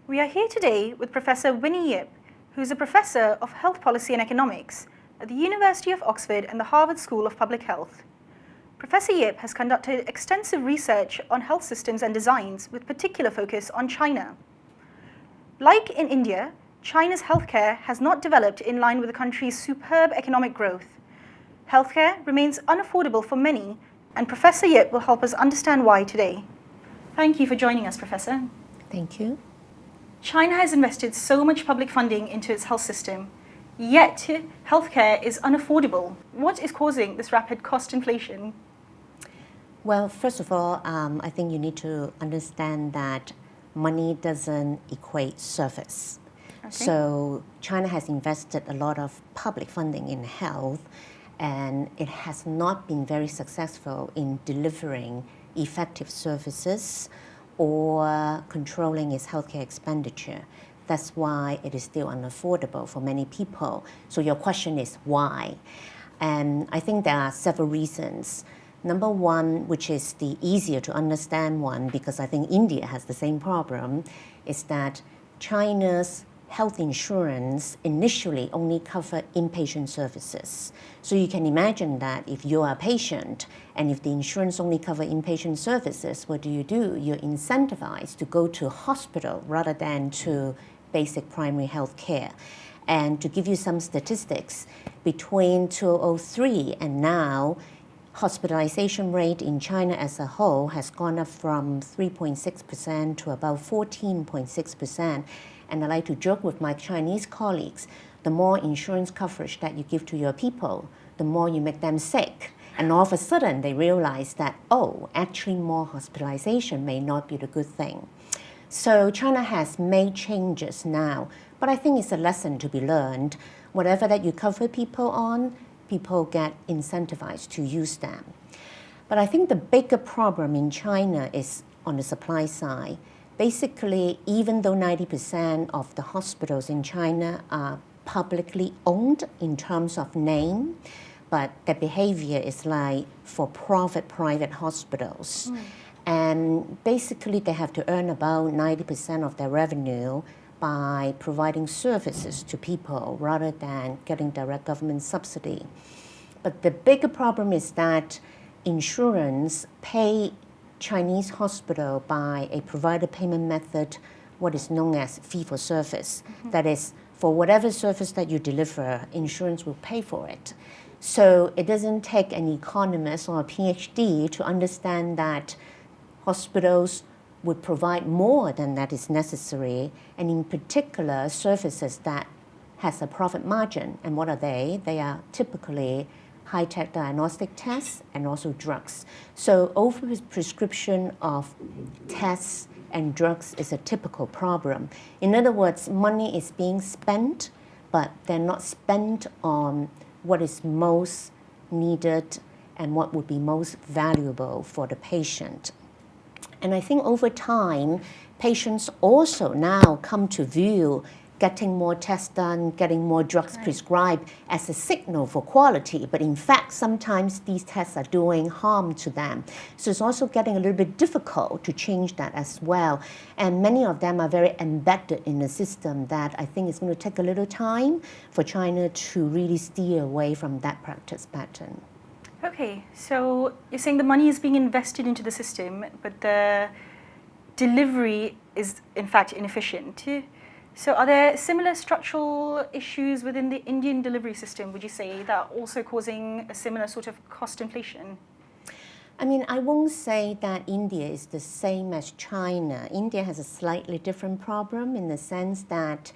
We are here today with Professor Winnie Yip, who is a professor of health policy and economics at the University of Oxford and the Harvard School of Public Health. Professor Yip has conducted extensive research on health systems and designs with particular focus on China. Like in India, China's healthcare has not developed in line with the country's superb economic growth. Healthcare remains unaffordable for many, and Professor Yip will help us understand why today. Thank you for joining us, Professor. Thank you. China has invested so much public funding into its health system, yet healthcare is unaffordable. What is causing this rapid cost inflation? Well, first of all, I think you need to understand that money doesn't equate service. Okay. So China has invested a lot of public funding in health, and it has not been very successful in delivering effective services or controlling its healthcare expenditure. That's why it is still unaffordable for many people. So your question is why? And I think there are several reasons. Number one, which is the easier to understand one, because I think India has the same problem, is that China's health insurance initially only cover inpatient services. So you can imagine that if you're a patient and if the insurance only cover inpatient services, what do? You're incentivized to go to hospital rather than to basic primary health care. And to give you some statistics, between 2003 and now, hospitalization rate in China as a whole has gone up from 3.6% to about 14.6%. And I like to joke with my Chinese colleagues, the more insurance coverage that you give to your people, the more you make them sick. And all of a sudden they realize that, oh, actually more hospitalization may not be the good thing. So China has made changes now, but I think it's a lesson to be learned. Whatever that you cover people on, people get incentivized to use them. But I think the bigger problem in China is on the supply side. Basically, even though 90% of the hospitals in China are publicly owned in terms of name, but their behavior is like for-profit private hospitals. And basically, they have to earn about 90% of their revenue by providing services to people rather than getting direct government subsidy. But the bigger problem is that insurance pay Chinese hospital by a provider payment method, what is known as fee-for-service. That is, for whatever service that you deliver, insurance will pay for it. So it doesn't take an economist or a PhD to understand that hospitals would provide more than that is necessary, and in particular, services that has a profit margin. And what are they? They are typically high-tech diagnostic tests and also drugs. So over-prescription of tests and drugs is a typical problem. In other words, money is being spent, but they're not spent on what is most needed and what would be most valuable for the patient. And I think over time, patients also now come to view getting more tests done, getting more drugs prescribed as a signal for quality. But in fact, sometimes these tests are doing harm to them. So it's also getting a little bit difficult to change that as well. And many of them are very embedded in the system that I think it's going to take a little time for China to really steer away from that practice pattern. Okay, so you're saying the money is being invested into the system, but the delivery is in fact inefficient. So are there similar structural issues within the Indian delivery system, would you say, that are also causing a similar sort of cost inflation? I mean, I won't say that India is the same as China. India has a slightly different problem in the sense that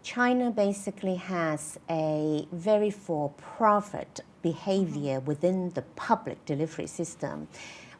China basically has a very for-profit behavior within the public delivery system.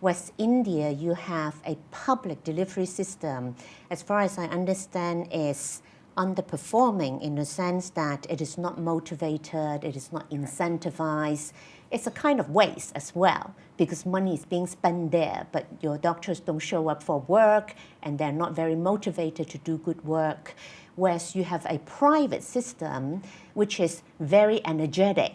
West India, you have a public delivery system, as far as I understand, is underperforming in the sense that it is not motivated, it is not incentivized. It's a kind of waste as well, because money is being spent there, but your doctors don't show up for work and they're not very motivated to do good work. Whereas you have a private system which is very energetic,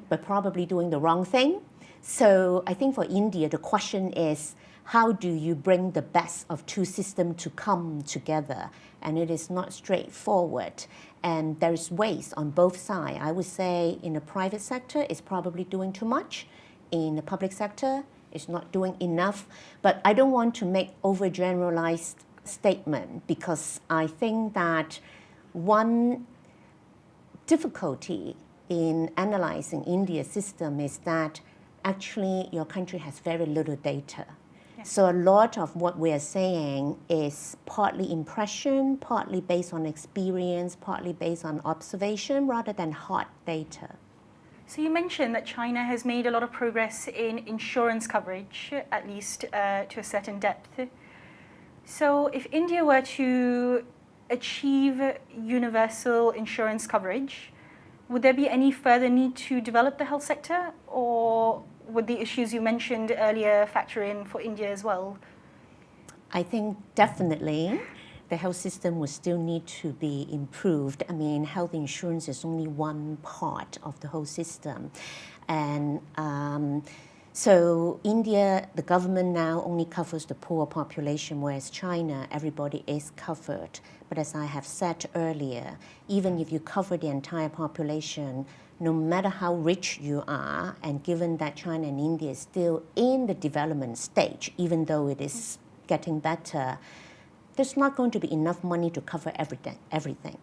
but probably doing the wrong thing. So I think for India, the question is, how do you bring the best of two systems to come together? And it is not straightforward. And there's waste on both sides. I would say in the private sector, it's probably doing too much. In the public sector, it's not doing enough. But I don't want to make overgeneralized statement, because I think that one difficulty in analyzing India's system is that actually your country has very little data. Yes. So a lot of what we are saying is partly impression, partly based on experience, partly based on observation, rather than hard data. So you mentioned that China has made a lot of progress in insurance coverage, at least to a certain depth. So if India were to achieve universal insurance coverage, would there be any further need to develop the health sector, or would the issues you mentioned earlier factor in for India as well? I think definitely the health system will still need to be improved. I mean, health insurance is only one part of the whole system. And so India, the government now only covers the poor population, whereas China, everybody is covered. But as I have said earlier, even if you cover the entire population, no matter how rich you are, and given that China and India is still in the development stage, even though it is getting better, there's not going to be enough money to cover everything.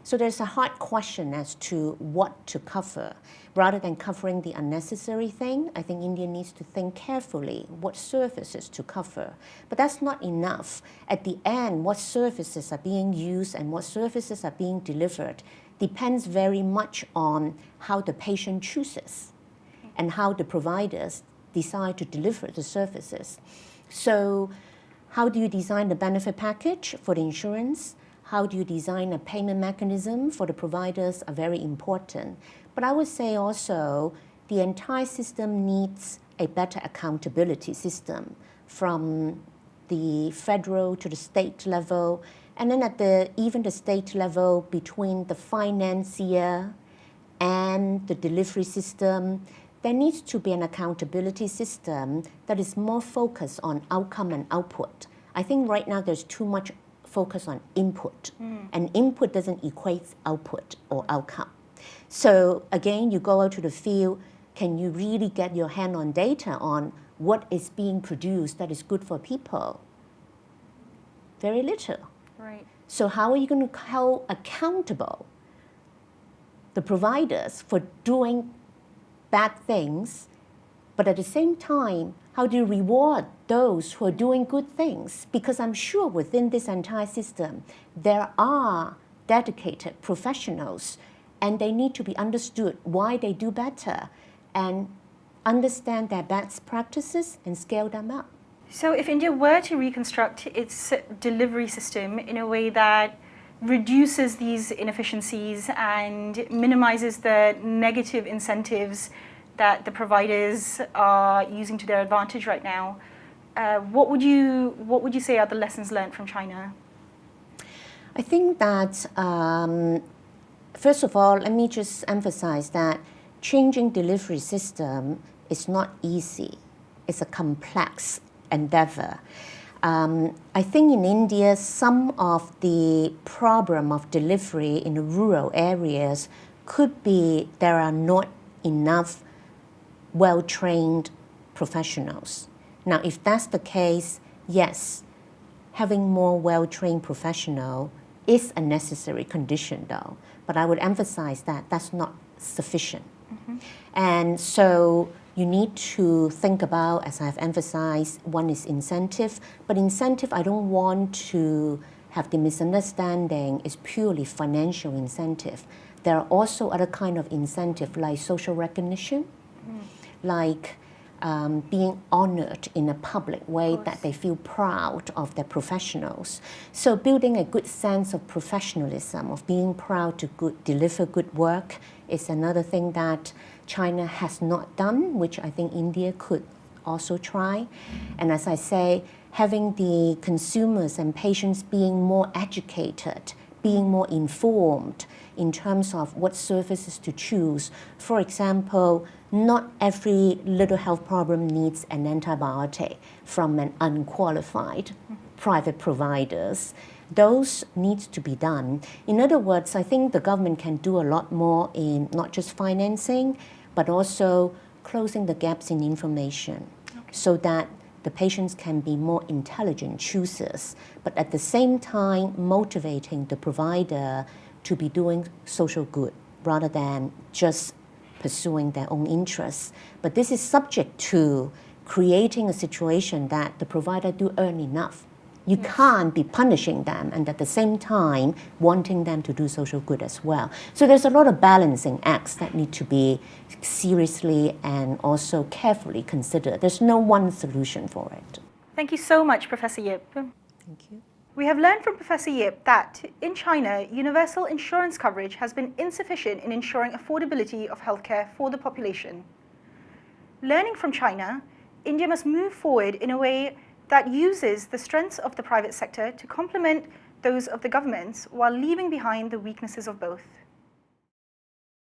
So there's a hard question as to what to cover. Rather than covering the unnecessary thing, I think India needs to think carefully what services to cover. But that's not enough. At the end, what services are being used and what services are being delivered depends very much on how the patient chooses and how the providers decide to deliver the services. So how do you design the benefit package for the insurance? How do you design a payment mechanism for the providers are very important. But I would say also the entire system needs a better accountability system from the federal to the state level, and then at even the state level between the financier and the delivery system. There needs to be an accountability system that is more focused on outcome and output. I think right now there's too much focus on input, and input doesn't equate output or outcome. So again, you go out to the field, can you really get your hand on data on what is being produced that is good for people? Very little. Right. So how are you going to hold accountable the providers for doing bad things, but at the same time, how do you reward those who are doing good things? Because I'm sure within this entire system, there are dedicated professionals, and they need to be understood why they do better and understand their best practices and scale them up. So if India were to reconstruct its delivery system in a way that reduces these inefficiencies and minimizes the negative incentives that the providers are using to their advantage right now, what would you say are the lessons learned from China? I think that, first of all, let me just emphasize that changing delivery system is not easy. It's a complex endeavor. I think in India, some of the problem of delivery in the rural areas could be there are not enough well-trained professionals. Now, if that's the case, yes, having more well-trained professional is a necessary condition though, but I would emphasize that that's not sufficient. Mm-hmm. And so you need to think about, as I've emphasized, one is incentive, but incentive, I don't want to have the misunderstanding is purely financial incentive. There are also other kind of incentive like social recognition, like being honored in a public way that they feel proud of their professionals. So building a good sense of professionalism, of being proud to deliver good work is another thing that China has not done, which I think India could also try. And as I say, having the consumers and patients being more educated being more informed in terms of what services to choose. For example, not every little health problem needs an antibiotic from an unqualified private providers. Those need to be done. In other words, I think the government can do a lot more in not just financing, but also closing the gaps in information so that the patients can be more intelligent choosers, but at the same time motivating the provider to be doing social good rather than just pursuing their own interests. But this is subject to creating a situation that the provider do earn enough. You can't be punishing them and at the same time wanting them to do social good as well. So there's a lot of balancing acts that need to be seriously and also carefully considered. There's no one solution for it. Thank you so much, Professor Yip. Thank you. We have learned from Professor Yip that in China, universal insurance coverage has been insufficient in ensuring affordability of healthcare for the population. Learning from China, India must move forward in a way that uses the strengths of the private sector to complement those of the governments while leaving behind the weaknesses of both.